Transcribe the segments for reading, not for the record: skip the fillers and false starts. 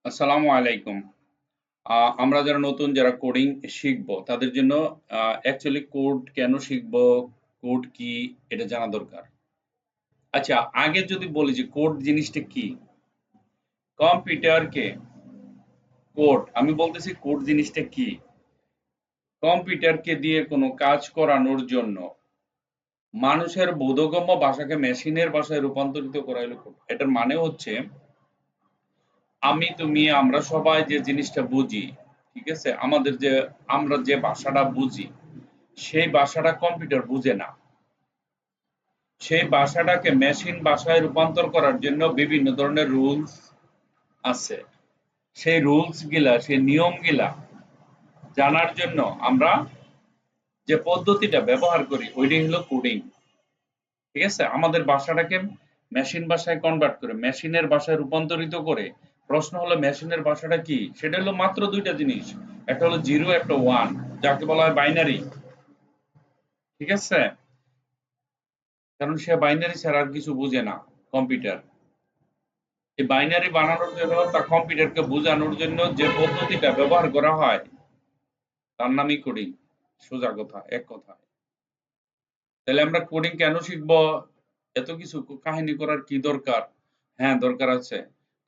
আসসালামু আলাইকুম। আমরা যারা নতুন যারা কোডিং শিখবো তাদের জন্য অ্যাকচুয়ালি কোড কেন শিখবো, কোড কি এটা জানা দরকার। আচ্ছা, আগে যদি বলি যে কোড জিনিসটা কি? কম্পিউটারকে আমি বলতেছি কোড জিনিসটা কি? কম্পিউটারকে দিয়ে কোনো কাজ করানোর জন্য মানুষের বোধগম্য ভাষাকে মেশিনের ভাষায় রূপান্তরিত করা হলো কোড। এটার মানে হচ্ছে আমি, তুমি, আমরা সবাই যে জিনিসটা বুঝি, ঠিক আছে? আমরা যে ভাষাটা বুঝি সেই ভাষাটা কম্পিউটার বুঝে না। সেই ভাষাটাকে মেশিন ভাষায় রূপান্তর করার জন্য বিভিন্ন ধরনের রুলস আছে। সেই রুলস গিলা, সেই নিয়ম গিলা জানার জন্য আমরা যে পদ্ধতিটা ব্যবহার করি ওইটাই হলো কোডিং। ঠিক আছে? আমাদের ভাষাটাকে মেশিন ভাষায় কনভার্ট করে, মেশিনের ভাষায় রূপান্তরিত করে। প্রশ্ন হলো মেশিনের ভাষাটা কি? সেটা হলো মাত্র দুইটা জিনিস। একটা হলো জিরো, একটা ওয়ান, যাকে বলা হয় বাইনারি। ঠিক আছে? কারণ সে বাইনারি ছাড়া আর কিছু বুঝে না কম্পিউটার। এই বাইনারি বানানোর জন্য তা কম্পিউটারকে বোঝানোর জন্য যে পদ্ধতিটা ব্যবহার করা হয় তার নামই কোডিং। সোজা কথা, এক কথা। তাহলে আমরা কোডিং কেন শিখবো? এত কিছু কাহিনী করার কি দরকার? হ্যাঁ, দরকার আছে।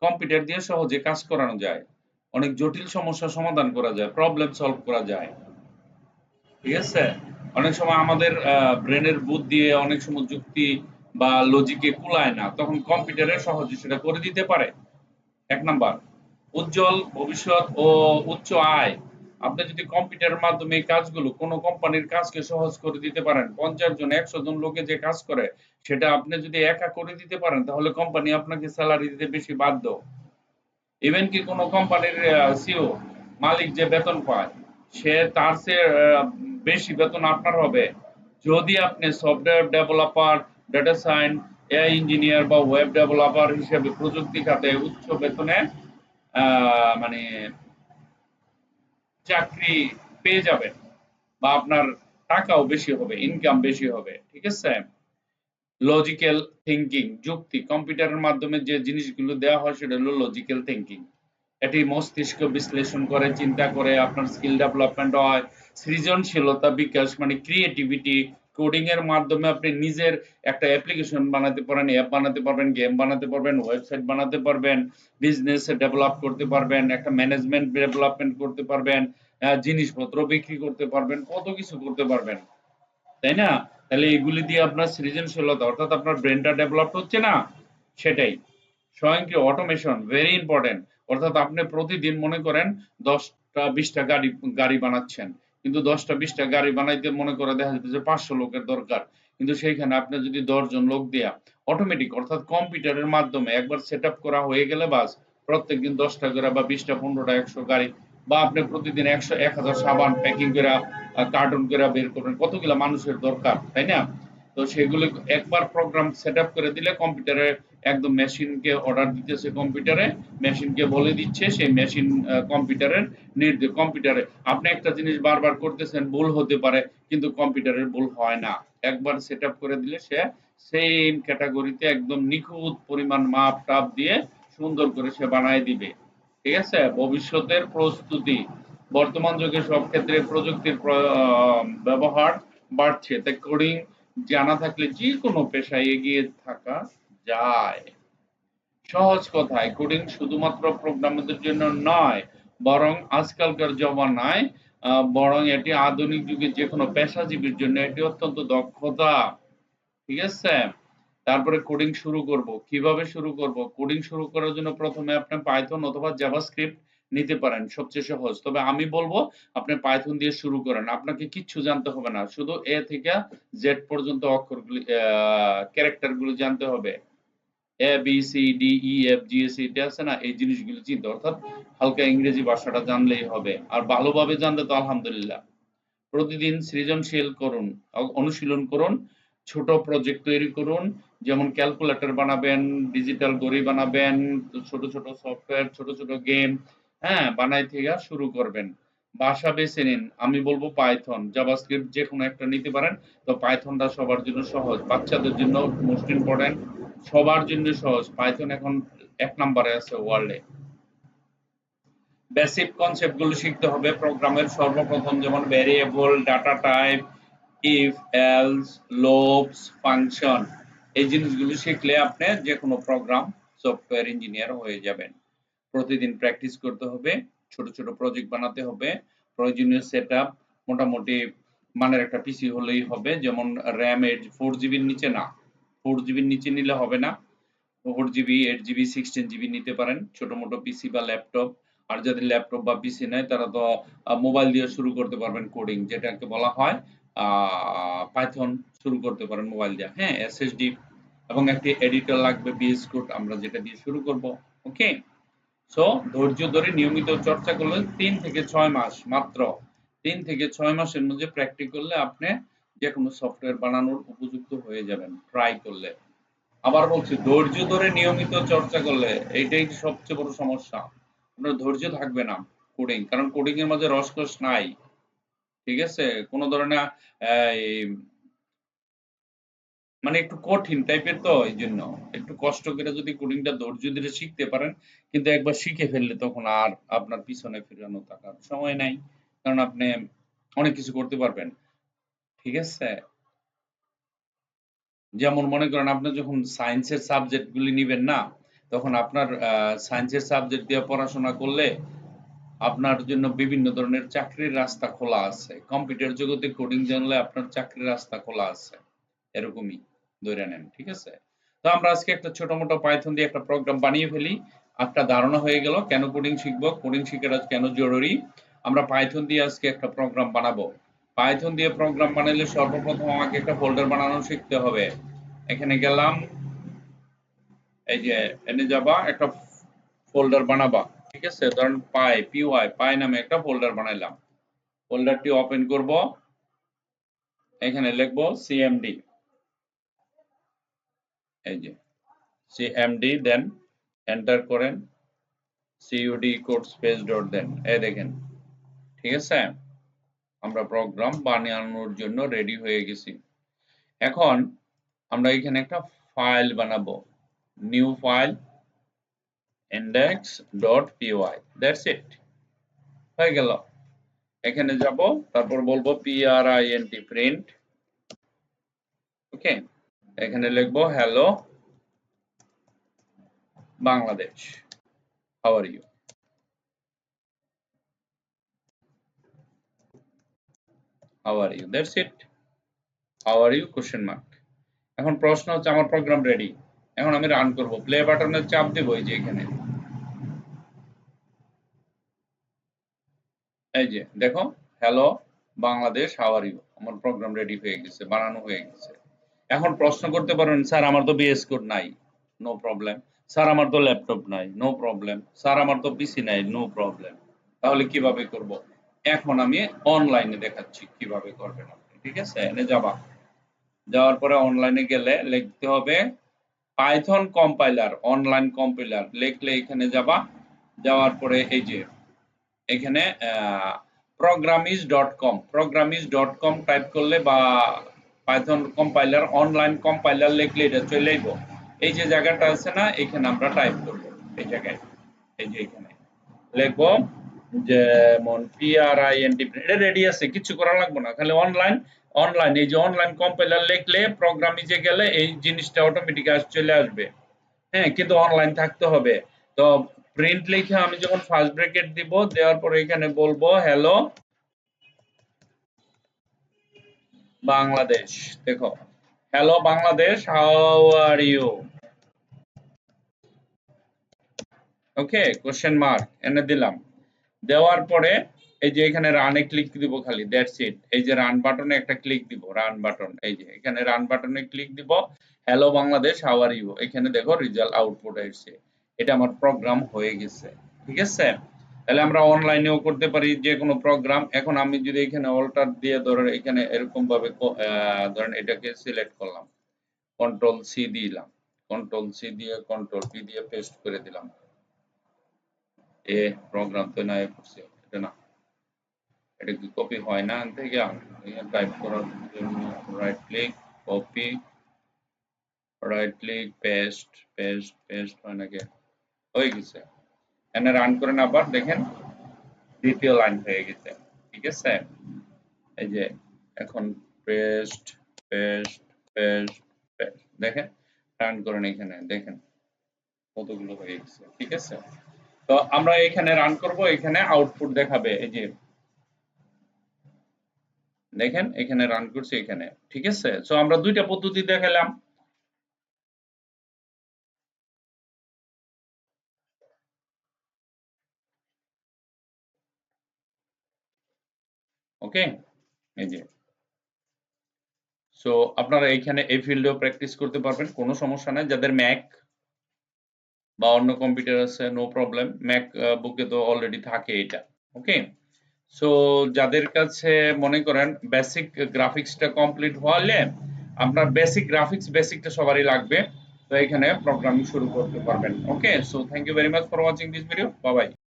কম্পিউটার দিয়ে সহজে কাজ করানো যায়। অনেক জটিল সমস্যার সমাধান করা যায়, প্রবলেম সলভ করা যায়। ঠিক আছে? অনেক সময় আমাদের ব্রেনের বুদ্ধি দিয়ে অনেক সময় যুক্তি বা লজিকে কুলায় না। তখন কম্পিউটারে সহজে সেটা করে দিতে পারে। ১ নাম্বার, উজ্জ্বল ভবিষ্যৎ ও উচ্চ আয়। আপনি যদি কম্পিউটারের মাধ্যমে এই কাজগুলো কোনো কোম্পানির কাজকে সহজ করে দিতে পারেন, ৫০ জন ১০০ জন লোকে যে কাজ করে সেটা আপনি যদি একা করে দিতে পারেন তাহলে কোম্পানি আপনাকে সেলারি দিতে বেশি বাধ্য। ইভেন কি কোনো কোম্পানির সিইও মালিক যে বেতন পায় সে তার চেয়ে বেশি বেতন আপনার হবে যদি আপনি software developer, data science, AI engineer বা ওয়েব ডেভেলপার হিসেবে প্রযুক্তি খাতে উচ্চ বেতনে মানে চাকরি পেয়ে যাবেন বা আপনার টাকাও বেশি হবে, ইনকাম বেশি হবে। ঠিক আছে? লজিক্যাল থিংকিং, যুক্তি, কম্পিউটারের মাধ্যমে যে জিনিসগুলো দেওয়া হয় সেটা হলো লজিক্যাল থিংকিং। এটি মস্তিষ্ক বিশ্লেষণ করে, চিন্তা করে, আপনার স্কিল ডেভেলপমেন্ট হয়, সৃজনশীলতা বিকাশ মানে ক্রিয়েটিভিটি। কোডিং এর মাধ্যমে আপনি নিজের একটা অ্যাপ্লিকেশন বানাতে পারেন, অ্যাপ বানাতে পারবেন, গেম বানাতে পারবেন, ওয়েবসাইট বানাতে পারবেন, বিজনেস ডেভেলপ করতে পারবেন, একটা ম্যানেজমেন্ট ডেভেলপমেন্ট করতে পারবেন, জিনিসপত্র বিক্রি করতে পারবেন, কত কিছু করতে পারবেন। তাই না? তাহলে এগুলি দিয়ে আপনার সৃজনশীলতা অর্থাৎ আপনার ব্রেনটা ডেভেলপ হচ্ছে না? সেটাই। স্বয়ংক্রিয় অটোমেশন ভেরি ইম্পর্টেন্ট। অর্থাৎ আপনি প্রতিদিন মনে করেন ১০টা ২০টা গাড়ি বানাচ্ছেন। কিন্তু ১০টা ২০টা গাড়ি বানাইতে মনে করে দেখা যাচ্ছে যে ৫০০ লোকের দরকার। কিন্তু সেইখানে আপনি যদি ১০ জন লোক দিয়া অটোমেটিক অর্থাৎ কম্পিউটারের মাধ্যমে একবার সেটআপ করা হয়ে গেলে বাস প্রত্যেকদিন ১০টা করে বা ২০টা ১৫টা ১০০ গাড়ি বা আপনি প্রতিদিন ১০০ সাবান প্যাকিং করে কার্টন করে বের করবেন। কতগুলা মানুষের দরকার, তাই না? তো সেগুলো একবার প্রোগ্রাম সেটআপ করে দিলে কম্পিউটারে একদম মেশিনকে অর্ডার দিতেছে কম্পিউটারে, মেশিনকে বলে দিচ্ছে সেই মেশিন কম্পিউটারের কম্পিউটারে আপনি একটা জিনিস বারবার করতেছেন ভুল হতে পারে কিন্তু কম্পিউটারের ভুল হয় না। একবার সেটআপ করে দিলে সে সেম ক্যাটাগরিতে একদম নিখুঁত পরিমাণ মাপ টাপ দিয়ে সুন্দর করে সে বানায় দিবে। ঠিক আছে? ভবিষ্যতের প্রস্তুতি। বর্তমান যুগে সব ক্ষেত্রে প্রযুক্তির ব্যবহার বাড়ছে। তাই কোডিং জানা থাকলে যেকোনো পেশায় এগিয়ে থাকা যায়। সহজ কথায় কোডিং শুধুমাত্র প্রোগ্রামারদের জন্য নয়, বরং আজকালকার জমানায় বরং এটি আধুনিক যুগে যেকোনো পেশাজীবীর জন্য এটি অত্যন্ত দক্ষতা। ঠিক আছে? তারপরে কোডিং শুরু করব। কিভাবে শুরু করব? কোডিং শুরু করার জন্য ১ম এ আপনি পাইথন অথবা জাভাস্ক্রিপ্ট নিতে পারেন। সবচেয়ে সহজ। তবে আমি বলব আপনি পাইথন দিয়ে শুরু করেন। আপনাকে কিচ্ছু জানতে হবে না। শুধু A থেকে Z পর্যন্ত অক্ষরগুলি ক্যারেক্টার গুলো জানতে হবে। A B C D E F G S এটা আছে না এই জিনিসগুলো চিনতে অর্থাৎ হালকা ইংরেজি ভাষাটা জানলেই হবে আর ভালোভাবে জানলে তো আলহামদুলিল্লাহ। প্রতিদিন সৃজনশীল করুন, অনুশীলন করুন, ছোট প্রজেক্ট তৈরি করুন, যেমন ক্যালকুলেটর বানাবেন, ডিজিটাল ঘড়ি বানাবেন, ছোট ছোট সফটওয়্যার, ছোট ছোট গেম, হ্যাঁ বানাই থেকে শুরু করবেন। ভাষা বেছে নিন, আমি বলবো পাইথন, জাভাস্ক্রিপ্ট যে কোনো একটা নিতে পারেন। তো পাইথনটা সবার জন্য সহজ, বাচ্চাদের জন্য মোস্ট ইম্পর্টেন্ট, সবার জন্য সহজ। পাইথন এখন ১ নম্বরে আছে ওয়ার্ল্ডে। বেসিক কনসেপ্ট গুলো শিখতে হবে প্রোগ্রামের সর্বপ্রথম, যেমন variable, data type, if, else, loops, function. এই জিনিসগুলো শিখলে আপনি যে কোনো প্রোগ্রাম সফটওয়্যার ইঞ্জিনিয়ার হয়ে যাবেন। প্রতিদিন প্র্যাকটিস করতে হবে, ছোট ছোট প্রজেক্ট বানাতে হবে, প্রয়োজনীয় সেটআপ মোটামুটি মানের একটা পিসি হলেই হবে। যেমন র্যাম 4 জিবির নিচে না, 4 জিবির নিচে নিলে হবে না, 4 জিবি, 8 জিবি, 16 জিবি নিতে পারেন, ছোট মোটো পিসি বা ল্যাপটপ। আর যদি ল্যাপটপ বা পিসি নেয় তারা তো মোবাইল দিয়ে শুরু করতে পারবেন কোডিং, যেটাকে বলা হয় পাইথন, শুরু করতে পারেন মোবাইল দিয়ে। হ্যাঁ, এসএসডি এবং একটি এডিটর লাগবে, বিএস কোড, আমরা যেটা দিয়ে শুরু করব। ওকে, সো ধৈর্য ধরে নিয়মিত চর্চা করলে 3 থেকে 6 মাস, মাত্র 3 থেকে 6 মাসের মধ্যে প্র্যাকটিস করলে আপনি যে কোনো সফটওয়্যার বানানোর উপযুক্ত হয়ে যাবেন ট্রাই করলে। আবার বলছি, ধৈর্য ধরে নিয়মিত চর্চা করলে, এইটাই সবচেয়ে বড় সমস্যা। আপনার ধৈর্য থাকবে না কোডিং, কারণ কোডিং এর মাঝে রসকস নাই। ঠিক আছে, কোনো ধরনের এই মানে একটু কঠিন টাইপের, তো এই জন্য একটু কষ্ট করে যদি কোডিংটা ধৈর্য ধরে শিখতে পারেন, কিন্তু একবার শিখে ফেললে তখন আর আপনার পিছনে ফিরানো থাকার সময় নাই, কারণ আপনি অনেক কিছু করতে পারবেন। ঠিক আছে, যেমন মনে করেন আপনি যখন সায়েন্সের সাবজেক্ট গুলি নিবেন না, তখন আপনার সায়েন্সের সাবজেক্ট দিয়ে পড়াশোনা করলে আপনার জন্য বিভিন্ন ধরনের চাকরির রাস্তা খোলা আছে। কম্পিউটার জগতে কোডিং জানলে আপনার চাকরির রাস্তা খোলা আছে, এরকমই ধরে নেন। ঠিক আছে, তো আমরা আজকে একটা ছোট মোটো পাইথন দিয়ে একটা প্রোগ্রাম বানিয়ে ফেলি। একটা ধারণা হয়ে গেল কেন কোডিং শিখবো, কোডিং শেখাটা কেন জরুরি। আমরা পাইথন দিয়ে আজকে একটা প্রোগ্রাম বানাবো। পাইথন দিয়ে প্রোগ্রাম বানালে সর্বপ্রথম আমাকে একটা ফোল্ডার বানানো শিখতে হবে। এখানে গেলাম, এই যে এনে যাবা, একটা ফোল্ডার বানাবা। ঠিক আছে, ধরেন পাই নামে একটা ফোল্ডার বানাইলাম। ফোল্ডারটি ওপেন করব, এখানে লিখবো সিএমডি, এই যে সিএমডি, দেন এন্টার করেন, সিইউডি কোড স্পেস ডট দেন, এই দেখেন। ঠিক আছে, আমরা প্রোগ্রাম বানানোর জন্য রেডি হয়ে গেছি। এখন আমরা এখানে একটা ফাইল বানাবো, new file, index.py, that's it, হয়ে গেল। এখানে যাব, তারপর বলবো print, ওকে, এখানে লিখবো hello Bangladesh, how are you, how are you, that's it, how are you question mark. এখন প্রশ্ন হচ্ছে আমার প্রোগ্রাম রেডি, এখন আমি রান করব, প্লে বাটনে চাপ দেব, এই যে এখানে, এই যে দেখো, hello Bangladesh, how are you, আমার প্রোগ্রাম রেডি হয়ে গেছে, বানানো হয়ে গেছে। এখন প্রশ্ন করতে পারেন, স্যার আমার তো বিএস কোড নাই, নো প্রবলেম। স্যার আমার তো ল্যাপটপ নাই, নো প্রবলেম। স্যার আমার তো পিসি নাই, নো প্রবলেম। তাহলে কিভাবে করব? এখন আমি অনলাইনে দেখাচ্ছি কিভাবে করবেন আপনি। ঠিক আছে, এনে যাবা, যাওয়ার পরে অনলাইনে গেলে লিখতে হবে পাইথন কম্পাইলার, অনলাইন কম্পাইলার লিখলে এখানে যাবা, যাওয়ার পরে এই যে এখানে programmis.com টাইপ করলে বা পাইথন কম্পাইলার, অনলাইন কম্পাইলার লিখলে এটা চলে আসবে। এই যে জায়গাটা আছে না, এখানে আমরা টাইপ করব, এই জায়গায়, এই যে এখানে লিখবো, যেমন print, এটা রেডি আছে, কিছু করা লাগবে না, খালি অনলাইন, এই যে অনলাইন কম্পাইলার লিখলে প্রোগ্রামিজে গেলে এই জিনিসটা অটোমেটিক চলে আসবে। হ্যাঁ, কিন্তু অনলাইন থাকতে হবে। তো প্রিন্ট লিখে আমি যখন ফার্স্ট ব্র্যাকেট দিব, দেওয়ার পরে এখানে বলবো হ্যালো বাংলাদেশ, দেখো, hello Bangladesh, how are you, okay, question mark এনে দিলাম। দেওয়ার পরে এই যে এখানে রানে ক্লিক দিব, খালি দ্যাটস ইট। এই যে রান বাটনে একটা ক্লিক দিব, রান বাটন, এই যে এখানে রান বাটনে ক্লিক দিব, hello Bangladesh, how are you, এখানে দেখো রেজাল্ট আউটপুট আসছে, এটা আমার প্রোগ্রাম হয়ে গেছে। ঠিক আছে, তাহলে আমরা অনলাইনেও করতে পারি যে কোনো প্রোগ্রাম। এখন আমি যদি এখানে অল্টার দিয়ে ধরেন এখানে এরকম ভাবে ধরেন এটাকে সিলেক্ট করলাম, কন্ট্রোল সি দিলাম, কন্ট্রোল সি দিয়ে কন্ট্রোল পি দিয়ে পেস্ট করে দিলাম, এ প্রোগ্রাম তো নাই করছে, এটা না, এটা কি কপি হয় না থেকে টাইপ করার জন্য right click, copy, right click, paste হয় নাকি, হয়ে গেছে। এখানে রান করেন, আবার দেখেন দ্বিতীয় লাইন হয়ে গেছে, ঠিক আছে। এই যে এখন পেস্ট পেস্ট পেস্ট পেস্ট, দেখেন রান করেন, এখানে দেখেন কতগুলো হয়ে গেছে, ঠিক আছে। তো আমরা এখানে রান করব, এখানে আউটপুট দেখাবে, এই যে দেখেন এখানে রান করছি এখানে, ঠিক আছে। সো আমরা দুইটা পদ্ধতি দেখালাম। ওকে, এই যে সো আপনারা এখানে এই ফিল্ডেও প্র্যাকটিস করতে পারবেন, কোনো সমস্যা নাই। যাদের ম্যাক বা অন্য কম্পিউটার আছে নো প্রবলেম, ম্যাক বুকে তো অলরেডি থাকে এটা। ওকে, সো যাদের কাছে মনে করেন বেসিক গ্রাফিক্সটা কমপ্লিট হলে, আপনার বেসিক গ্রাফিক্স বেসিকটা সবারই লাগবে, তো এখানে প্রোগ্রামিং শুরু করতে পারবেন। Okay, so thank you very much for watching this video, bye by.